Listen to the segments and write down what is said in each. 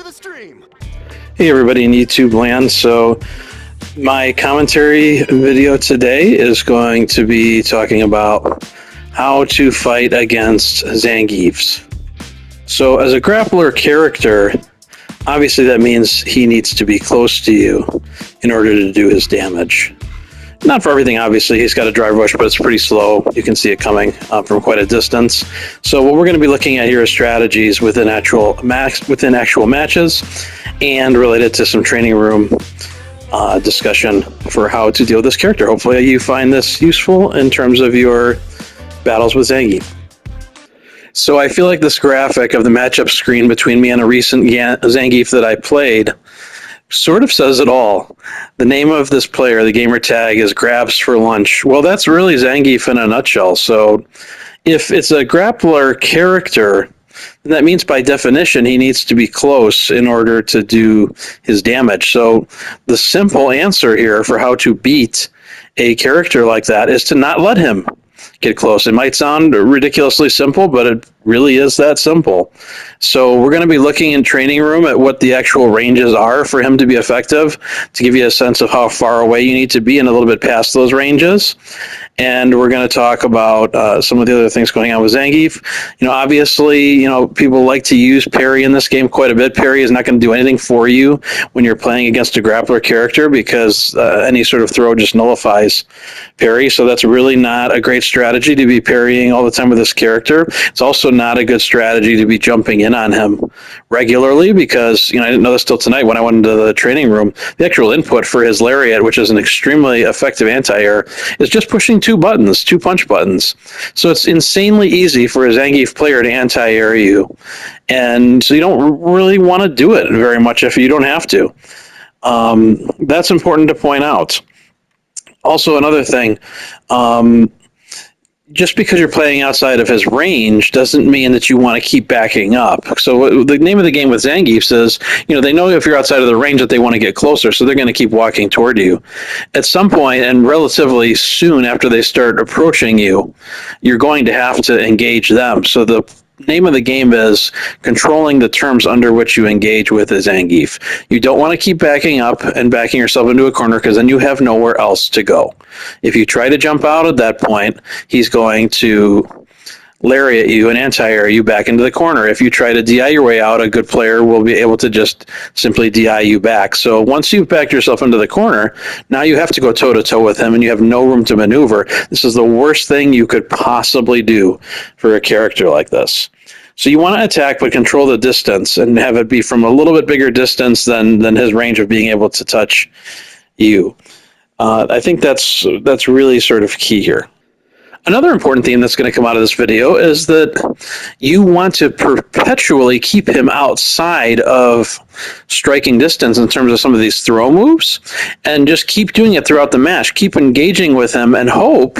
the stream. Hey everybody in YouTube land. So my commentary video today is going to be talking about how to fight against Zangiefs. So as a grappler character, obviously that means he needs to be close to you in order to do his damage. Not for everything, obviously. He's got a drive rush, but it's pretty slow. You can see it coming from quite a distance. So what we're going to be looking at here is strategies within actual matches and related to some training room discussion for how to deal with this character. Hopefully you find this useful in terms of your battles with Zangief. So I feel like this graphic of the matchup screen between me and a recent Zangief that I played sort of says it all. The name of this player, the gamer tag, is Grabs for Lunch. Well, that's really Zangief in a nutshell. So if it's a grappler character, then that means by definition he needs to be close in order to do his damage. So the simple answer here for how to beat a character like that is to not let him get close. It might sound ridiculously simple, but it really is that simple. So we're going to be looking in training room at what the actual ranges are for him to be effective, to give you a sense of how far away you need to be and a little bit past those ranges. And we're going to talk about some of the other things going on with Zangief. Obviously, people like to use parry in this game quite a bit. Parry is not going to do anything for you when you're playing against a grappler character because any sort of throw just nullifies parry. So that's really not a great strategy to be parrying all the time with this character. It's also not a good strategy to be jumping in on him regularly because, I didn't know this till tonight when I went into the training room. The actual input for his lariat, which is an extremely effective anti-air, is just pushing two punch buttons. So it's insanely easy for a Zangief player to anti-air you. And so you don't really want to do it very much if you don't have to. That's important to point out. Also, another thing, just because you're playing outside of his range doesn't mean that you want to keep backing up. So the name of the game with Zangief is, they know if you're outside of the range that they want to get closer, so they're going to keep walking toward you. At some point, and relatively soon after they start approaching you, you're going to have to engage them. So the name of the game is controlling the terms under which you engage with a Zangief. You don't want to keep backing up and backing yourself into a corner because then you have nowhere else to go. If you try to jump out at that point, he's going to lariat you and anti-air you back into the corner. If you try to DI your way out, a good player will be able to just simply DI you back. So once you've backed yourself into the corner, now you have to go toe-to-toe with him and you have no room to maneuver. This is the worst thing you could possibly do for a character like this. So you want to attack but control the distance and have it be from a little bit bigger distance than his range of being able to touch you. I think that's really sort of key here. Another important theme that's going to come out of this video is that you want to perpetually keep him outside of striking distance in terms of some of these throw moves, and just keep doing it throughout the match. Keep engaging with him and hope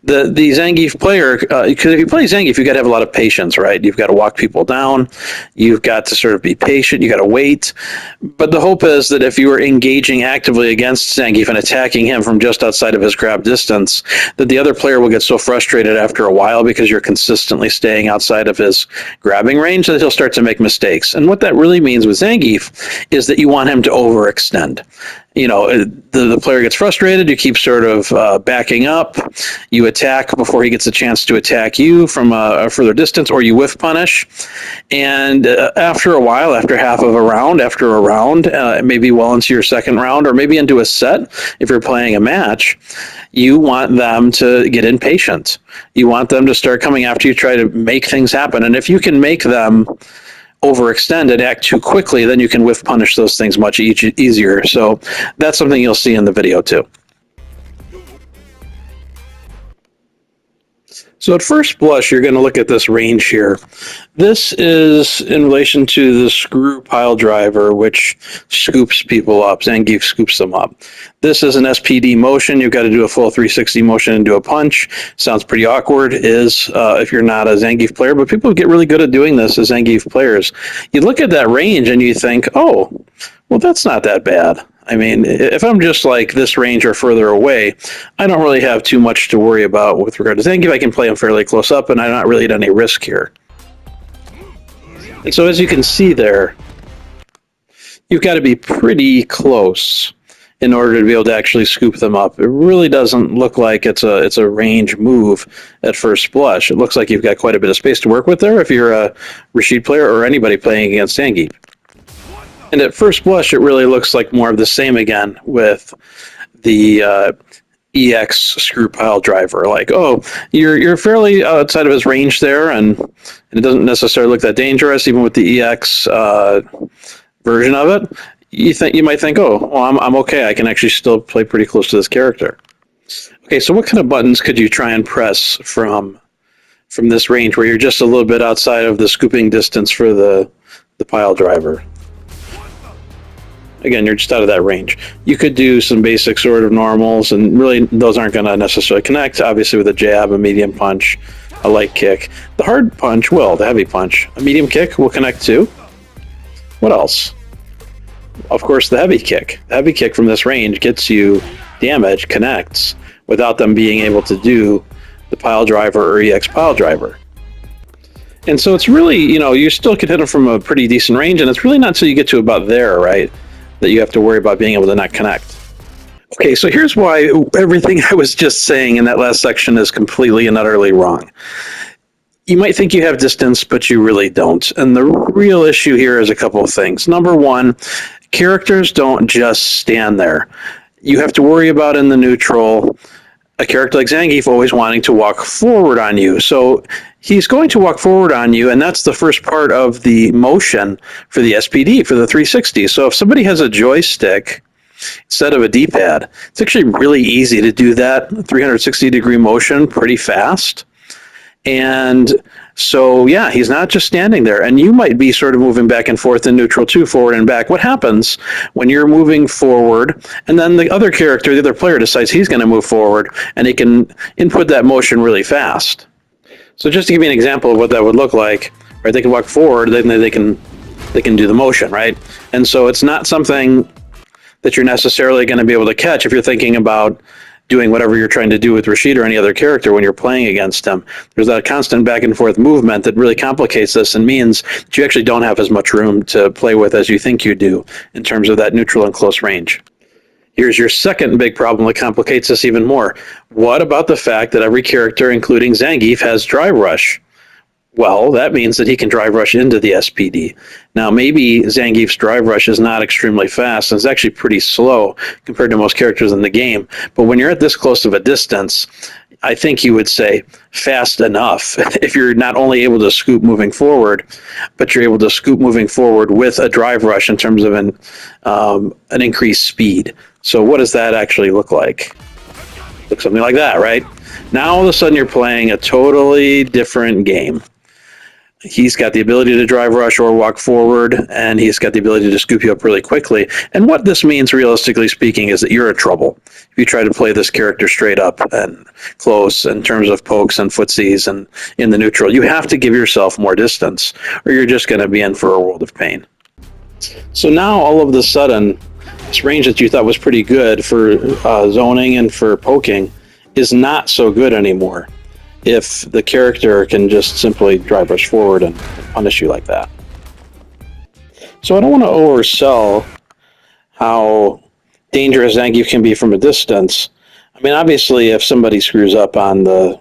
that the Zangief player, because if you play Zangief, you've got to have a lot of patience, right? You've got to walk people down. You've got to sort of be patient. You've got to wait. But the hope is that if you are engaging actively against Zangief and attacking him from just outside of his grab distance, that the other player will get so frustrated after a while because you're consistently staying outside of his grabbing range that he'll start to make mistakes. And what that really means with Zangief is that you want him to overextend. The player gets frustrated, you keep sort of backing up, you attack before he gets a chance to attack you from a further distance, or you whiff punish. And after a while, after half of a round, maybe well into your second round, or maybe into a set, if you're playing a match, you want them to get impatient. You want them to start coming after you, try to make things happen. And if you can make them overextend and act too quickly, then you can whiff punish those things much easier. So that's something you'll see in the video too. So at first blush, you're going to look at this range here. This is in relation to the screw pile driver, which scoops people up. Zangief scoops them up. This is an SPD motion. You've got to do a full 360 motion and do a punch. Sounds pretty awkward, if you're not a Zangief player, but people get really good at doing this as Zangief players. You look at that range and you think, oh, well, that's not that bad. I mean, if I'm just like this range or further away, I don't really have too much to worry about with regard to Zangief. I can play him fairly close up, and I'm not really at any risk here. And so as you can see there, you've got to be pretty close in order to be able to actually scoop them up. It really doesn't look like it's a range move at first blush. It looks like you've got quite a bit of space to work with there if you're a Rashid player or anybody playing against Zangief. And at first blush, it really looks like more of the same again with the EX screw pile driver. Like, oh, you're fairly outside of his range there, and it doesn't necessarily look that dangerous, even with the EX version of it. You might think, oh, well, I'm okay. I can actually still play pretty close to this character. Okay, so what kind of buttons could you try and press from this range where you're just a little bit outside of the scooping distance for the pile driver? Again, you're just out of that range. You could do some basic sort of normals, and really those aren't going to necessarily connect. Obviously, with a jab, a medium punch, a light kick. The hard punch will, the heavy punch. A medium kick will connect too. What else? Of course, the heavy kick. The heavy kick from this range gets you damage, connects, without them being able to do the pile driver or EX pile driver. And so it's really, you still can hit them from a pretty decent range, and it's really not until you get to about there, right, that you have to worry about being able to not connect. Okay, so here's why everything I was just saying in that last section is completely and utterly wrong. You might think you have distance, but you really don't. And the real issue here is a couple of things. Number one, characters don't just stand there. You have to worry about in the neutral a character like Zangief always wanting to walk forward on you. So he's going to walk forward on you, and that's the first part of the motion for the SPD, for the 360. So if somebody has a joystick instead of a D-pad, it's actually really easy to do that 360-degree motion pretty fast. And so, yeah, he's not just standing there. And you might be sort of moving back and forth in neutral too, forward and back. What happens when you're moving forward and then the other character, the other player decides he's going to move forward and he can input that motion really fast? So just to give you an example of what that would look like, right? They can walk forward, then they can do the motion, right? And so it's not something that you're necessarily going to be able to catch if you're thinking about doing whatever you're trying to do with Rashid or any other character when you're playing against him. There's that constant back and forth movement that really complicates this and means that you actually don't have as much room to play with as you think you do in terms of that neutral and close range. Here's your second big problem that complicates this even more. What about the fact that every character, including Zangief, has drive rush? Well, that means that he can drive rush into the SPD. Now, maybe Zangief's drive rush is not extremely fast, and it's actually pretty slow compared to most characters in the game. But when you're at this close of a distance, I think you would say fast enough if you're not only able to scoop moving forward, but you're able to scoop moving forward with a drive rush in terms of an increased speed. So what does that actually look like? Looks something like that, right? Now all of a sudden you're playing a totally different game. He's got the ability to drive rush or walk forward, and he's got the ability to scoop you up really quickly. And what this means, realistically speaking, is that you're in trouble if you try to play this character straight up and close in terms of pokes and footsies and in the neutral. You have to give yourself more distance, or you're just going to be in for a world of pain. So now, all of a sudden, this range that you thought was pretty good for zoning and for poking is not so good anymore if the character can just simply drive rush forward and punish you like that. So I don't want to oversell how dangerous Zangief can be from a distance. I mean, obviously, if somebody screws up on the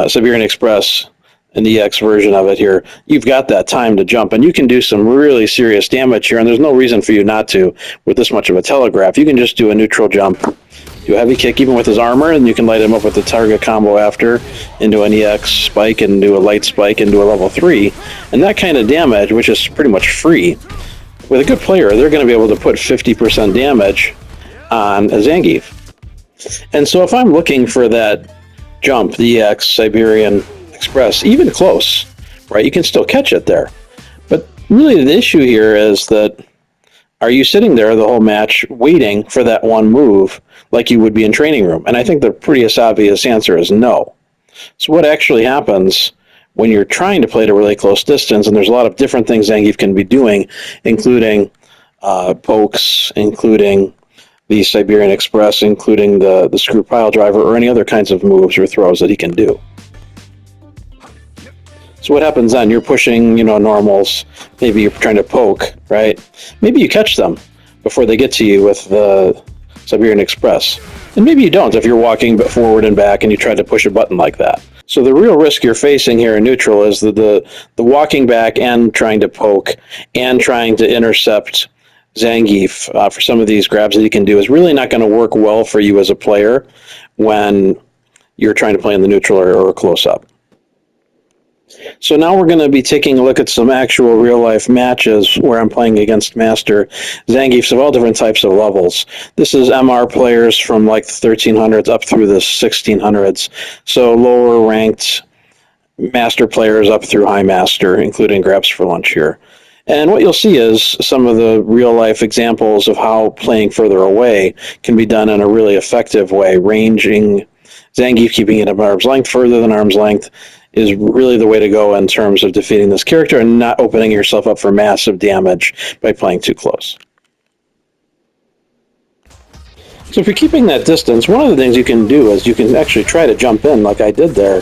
Siberian Express and the EX version of it here, you've got that time to jump, and you can do some really serious damage here, and there's no reason for you not to with this much of a telegraph. You can just do a neutral jump, do a heavy kick even with his armor, and you can light him up with the target combo after into an EX spike and do a light spike into a level 3. And that kind of damage, which is pretty much free, with a good player, they're going to be able to put 50% damage on a Zangief. And so if I'm looking for that jump, the EX, Siberian Express, even close, right, you can still catch it there. But really the issue here is that are you sitting there the whole match waiting for that one move like you would be in training room? And I think the pretty obvious answer is no. So what actually happens when you're trying to play at a really close distance, and there's a lot of different things Zangief can be doing, including pokes, including the Siberian Express, including the screw pile driver, or any other kinds of moves or throws that he can do. So what happens then? You're pushing, normals. Maybe you're trying to poke, right? Maybe you catch them before they get to you with the Siberian Express. And maybe you don't if you're walking forward and back and you try to push a button like that. So the real risk you're facing here in neutral is the walking back and trying to poke and trying to intercept Zangief for some of these grabs that he can do is really not going to work well for you as a player when you're trying to play in the neutral or close up. So now we're going to be taking a look at some actual real-life matches where I'm playing against Master Zangiefs of all different types of levels. This is MR players from like the 1300s up through the 1600s, so lower-ranked Master players up through High Master, including Grabs for Lunch here. And what you'll see is some of the real-life examples of how playing further away can be done in a really effective way. Ranging Zangief, keeping it at arm's length, further than arm's length, is really the way to go in terms of defeating this character and not opening yourself up for massive damage by playing too close. So if you're keeping that distance, one of the things you can do is you can actually try to jump in like I did there.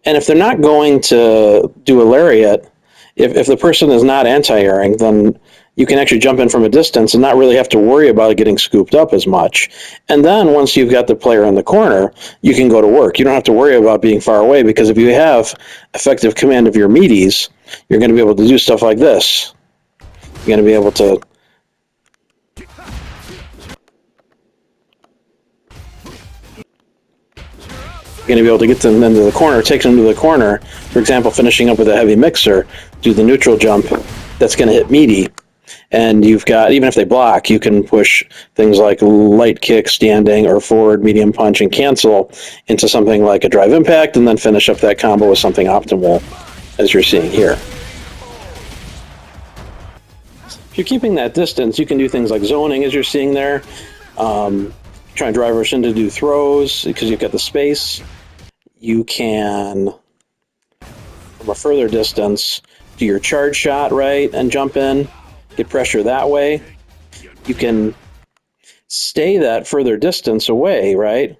And if they're not going to do a lariat, if the person is not anti-airing, then you can actually jump in from a distance and not really have to worry about getting scooped up as much. And then once you've got the player in the corner, you can go to work. You don't have to worry about being far away, because if you have effective command of your meaties, you're going to be able to do stuff like this. You're going to be able to get them into the corner, take them to the corner. For example, finishing up with a heavy mixer, do the neutral jump, that's going to hit meaty. And you've got, even if they block, you can push things like light kick, standing, or forward, medium punch, and cancel into something like a drive impact, and then finish up that combo with something optimal, as you're seeing here. If you're keeping that distance, you can do things like zoning, as you're seeing there. Try and drive rush in to do throws, because you've got the space. You can, from a further distance, do your charge shot, right, and jump in. Get pressure that way. You can stay that further distance away, right?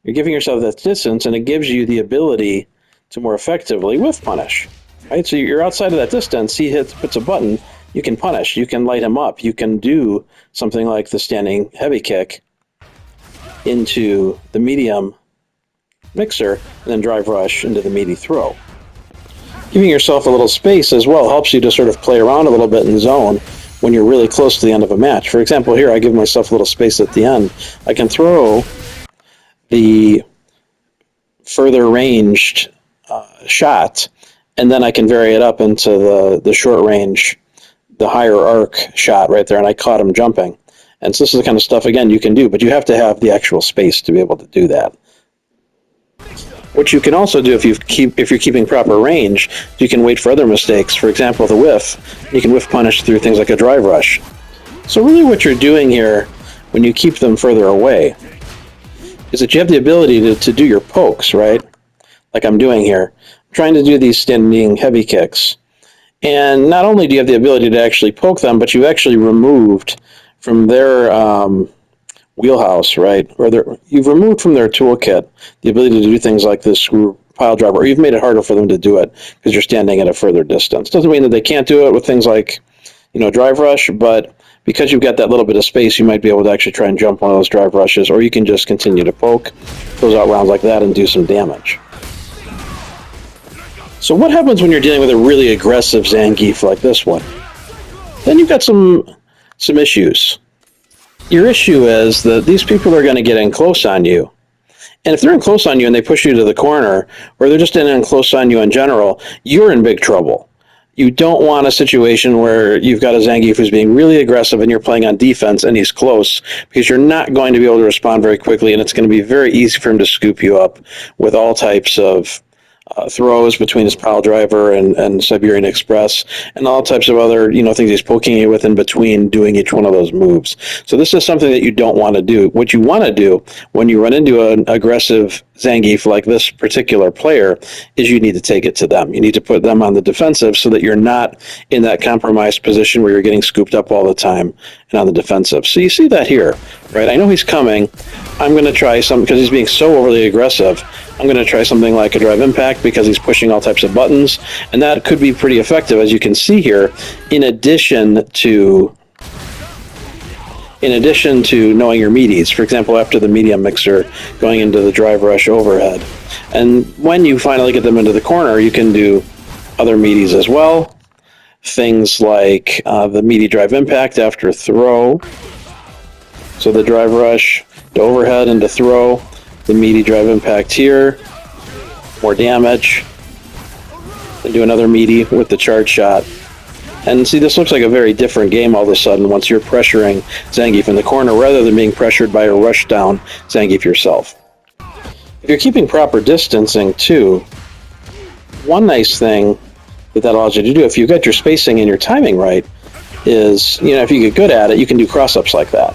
You're giving yourself that distance, and it gives you the ability to more effectively whiff punish, right? So you're outside of that distance, he puts a button, you can punish, you can light him up, you can do something like the standing heavy kick into the medium mixer, and then drive rush into the meaty throw. Giving yourself a little space as well helps you to sort of play around a little bit in zone when you're really close to the end of a match. For example, here I give myself a little space at the end. I can throw the further ranged shot, and then I can vary it up into the short range, the higher arc shot right there, and I caught him jumping. And so this is the kind of stuff, again, you can do, but you have to have the actual space to be able to do that. What you can also do if you're keeping proper range, you can wait for other mistakes. For example, the whiff. You can whiff punish through things like a drive rush. So really what you're doing here when you keep them further away is that you have the ability to do your pokes, right? Like I'm doing here. I'm trying to do these standing heavy kicks. And not only do you have the ability to actually poke them, but you actually removed from their wheelhouse, right? Or you've removed from their toolkit the ability to do things like this screw pile driver, or you've made it harder for them to do it because you're standing at a further distance. Doesn't mean that they can't do it with things like, drive rush, but because you've got that little bit of space, you might be able to actually try and jump one of those drive rushes, or you can just continue to poke, close out rounds like that, and do some damage. So what happens when you're dealing with a really aggressive Zangief like this one? Then you've got some issues. Your issue is that these people are going to get in close on you. And if they're in close on you and they push you to the corner, or they're just in close on you in general, you're in big trouble. You don't want a situation where you've got a Zangief who's being really aggressive and you're playing on defense and he's close, because you're not going to be able to respond very quickly, and it's going to be very easy for him to scoop you up with all types of throws between his pile driver and Siberian Express, and all types of other things he's poking you with in between doing each one of those moves. So this is something that you don't want to do. What you want to do when you run into an aggressive Zangief, like this particular player, is you need to take it to them. You need to put them on the defensive so that you're not in that compromised position where you're getting scooped up all the time and on the defensive. So you see that here, right? I know he's coming. I'm going to try something because he's being so overly aggressive. I'm going to try something like a drive impact because he's pushing all types of buttons, and that could be pretty effective, as you can see here, in addition to knowing your meaties. For example, after the medium mixer, going into the drive rush overhead. And when you finally get them into the corner, you can do other meaties as well. Things like the meaty drive impact after throw. So the drive rush to overhead and to throw. The meaty drive impact here. More damage. And do another meaty with the charge shot. And see, this looks like a very different game all of a sudden once you're pressuring Zangief in the corner rather than being pressured by a rush down Zangief yourself. If you're keeping proper distancing too, one nice thing that allows you to do, if you've got your spacing and your timing right, is, if you get good at it, you can do cross-ups like that.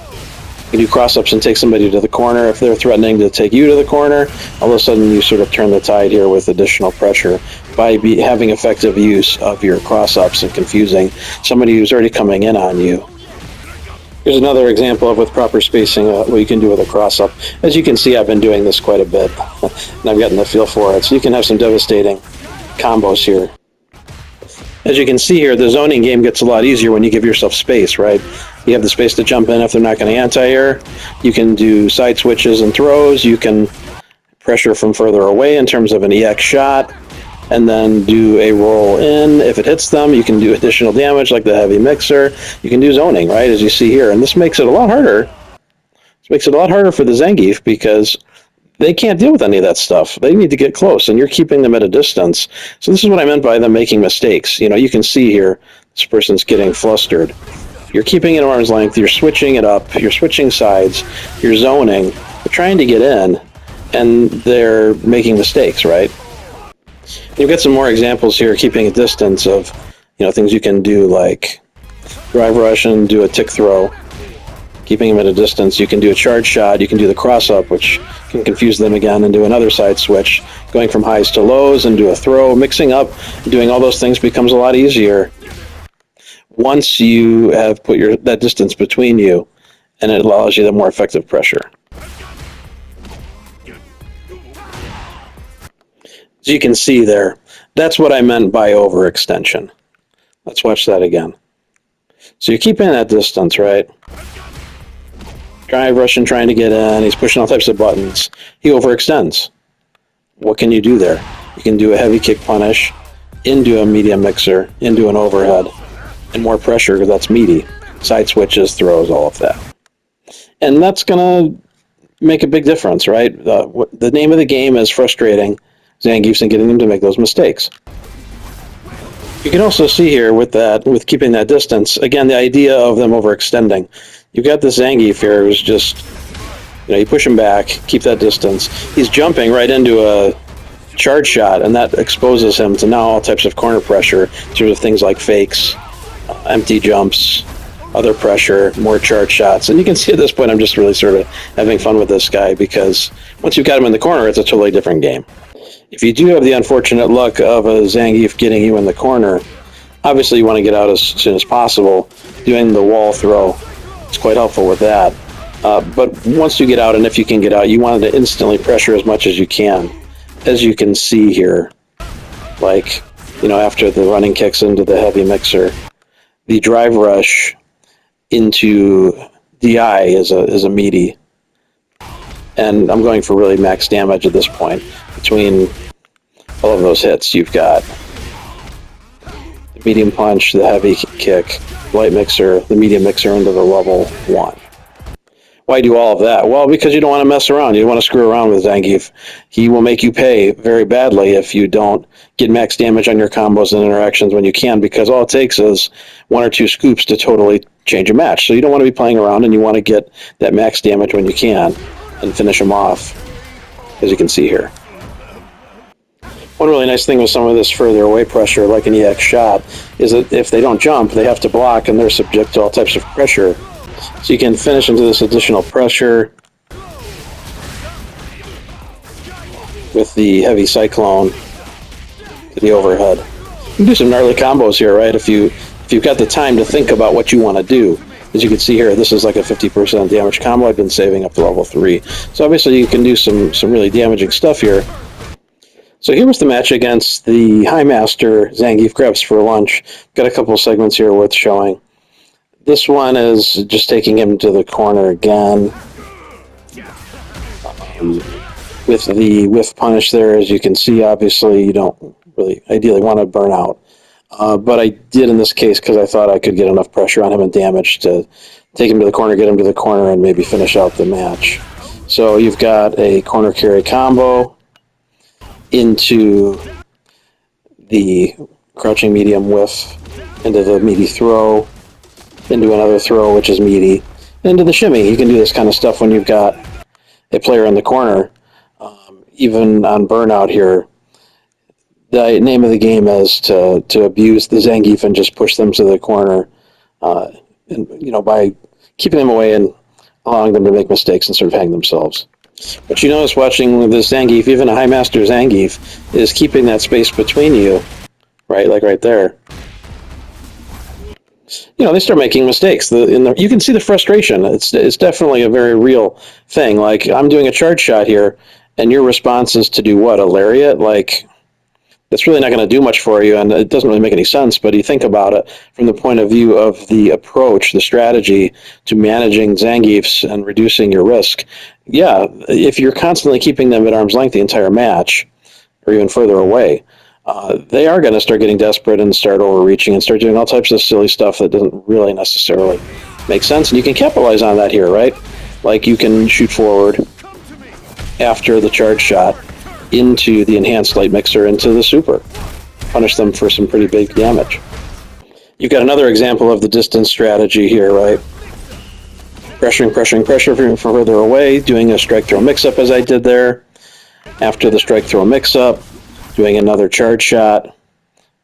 You can do cross-ups and take somebody to the corner. If they're threatening to take you to the corner, all of a sudden you sort of turn the tide here with additional pressure by having effective use of your cross-ups and confusing somebody who's already coming in on you. Here's another example of, with proper spacing, what you can do with a cross-up. As you can see, I've been doing this quite a bit, and I've gotten the feel for it. So you can have some devastating combos here. As you can see here, the zoning game gets a lot easier when you give yourself space, right? You have the space to jump in if they're not going to anti-air. You can do side switches and throws. You can pressure from further away in terms of an EX shot, and then do a roll in. If it hits them, you can do additional damage like the heavy mixer. You can do zoning, right, as you see here. And this makes it a lot harder. This makes it a lot harder for the Zangief because they can't deal with any of that stuff. They need to get close, and you're keeping them at a distance. So this is what I meant by them making mistakes. You can see here, this person's getting flustered. You're keeping it at arm's length, you're switching it up, you're switching sides, you're zoning, they're trying to get in, and they're making mistakes, right? You've got some more examples here, keeping a distance of, things you can do like drive rush and do a tick throw. Keeping them at a distance, you can do a charge shot, you can do the cross-up, which can confuse them again, and do another side switch. Going from highs to lows and do a throw. Mixing up, doing all those things becomes a lot easier once you have put that distance between you, and it allows you the more effective pressure. As you can see there, that's what I meant by overextension. Let's watch that again. So you're keeping that distance, right? Drive rushing, trying to get in. He's pushing all types of buttons. He overextends. What can you do there? You can do a heavy kick punish, into a medium mixer, into an overhead, and more pressure because that's meaty. Side switches, throws, all of that. And that's going to make a big difference, right? The name of the game is frustrating Zangiefs and getting them to make those mistakes. You can also see here with keeping that distance, again, the idea of them overextending. You've got this Zangief here who's just, you push him back, keep that distance. He's jumping right into a charge shot, and that exposes him to now all types of corner pressure through things like fakes, empty jumps, other pressure, more charge shots. And you can see at this point I'm just really sort of having fun with this guy because once you've got him in the corner, it's a totally different game. If you do have the unfortunate luck of a Zangief getting you in the corner, obviously you want to get out as soon as possible. Doing the wall throw is quite helpful with that. But once you get out, and if you can get out, you want to instantly pressure as much as you can. As you can see here, like, after the running kicks into the heavy mixer, the drive rush into DI is a meaty. And I'm going for really max damage at this point. Between all of those hits, you've got the medium punch, the heavy kick, light mixer, the medium mixer into the level 1. Why do all of that? Well, because you don't want to mess around. You don't want to screw around with Zangief. He will make you pay very badly if you don't get max damage on your combos and interactions when you can, because all it takes is 1 or 2 scoops to totally change a match. So you don't want to be playing around, and you want to get that max damage when you can and finish them off, as you can see here. One really nice thing with some of this further away pressure, like an EX shot, is that if they don't jump, they have to block, and they're subject to all types of pressure. So you can finish into this additional pressure. with the heavy cyclone to the overhead. You can do some gnarly combos here, right? If you've got the time to think about what you want to do. As you can see here, this is like a 50% damage combo I've been saving up to level 3. So obviously you can do some really damaging stuff here. So here was the match against the High Master Zangief Grabs for Lunch. Got a couple of segments here worth showing. This one is just taking him to the corner again. With the whiff punish there, as you can see, obviously you don't really ideally want to burn out. But I did in this case because I thought I could get enough pressure on him and damage to take him to the corner, get him to the corner, and maybe finish out the match. So you've got a corner carry combo into the crouching medium whiff, into the meaty throw, into another throw, which is meaty, into the shimmy. You can do this kind of stuff when you've got a player in the corner. Even on burnout here, the name of the game is to abuse the Zangief and just push them to the corner, and by keeping them away and allowing them to make mistakes and sort of hang themselves. But you notice watching this Zangief, even a High Master Zangief, is keeping that space between you, right, like right there. They start making mistakes. You can see the frustration. It's definitely a very real thing. Like, I'm doing a charge shot here, and your response is to do what? A lariat? Like, that's really not going to do much for you, and it doesn't really make any sense, but you think about it from the point of view of the approach, the strategy to managing Zangiefs and reducing your risk. Yeah, if you're constantly keeping them at arm's length the entire match, or even further away, they are going to start getting desperate and start overreaching and start doing all types of silly stuff that doesn't really necessarily make sense, and you can capitalize on that here, right? Like, you can shoot forward after the charge shot into the enhanced light mixer, into the super. Punish them for some pretty big damage. You've got another example of the distance strategy here, right? Pressuring from further away, doing a strike throw mix-up as I did there. After the strike throw mix-up, doing another charge shot.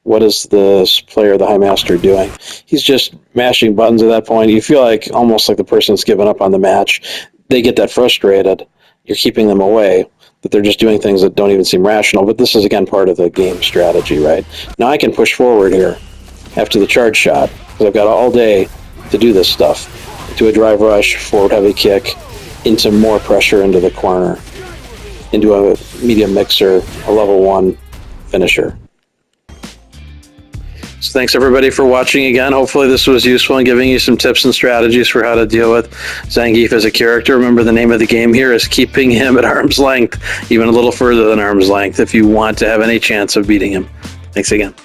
What is this player, the High Master, doing? He's just mashing buttons at that point. You feel like almost like the person's given up on the match. They get that frustrated. You're keeping them away, that they're just doing things that don't even seem rational, but this is, again, part of the game strategy, right? Now I can push forward here after the charge shot, because I've got all day to do this stuff. To a drive rush, forward heavy kick, into more pressure into the corner, into a medium mixer, a level 1 finisher. So thanks everybody for watching again. Hopefully this was useful in giving you some tips and strategies for how to deal with Zangief as a character. Remember, the name of the game here is keeping him at arm's length, even a little further than arm's length, if you want to have any chance of beating him. Thanks again.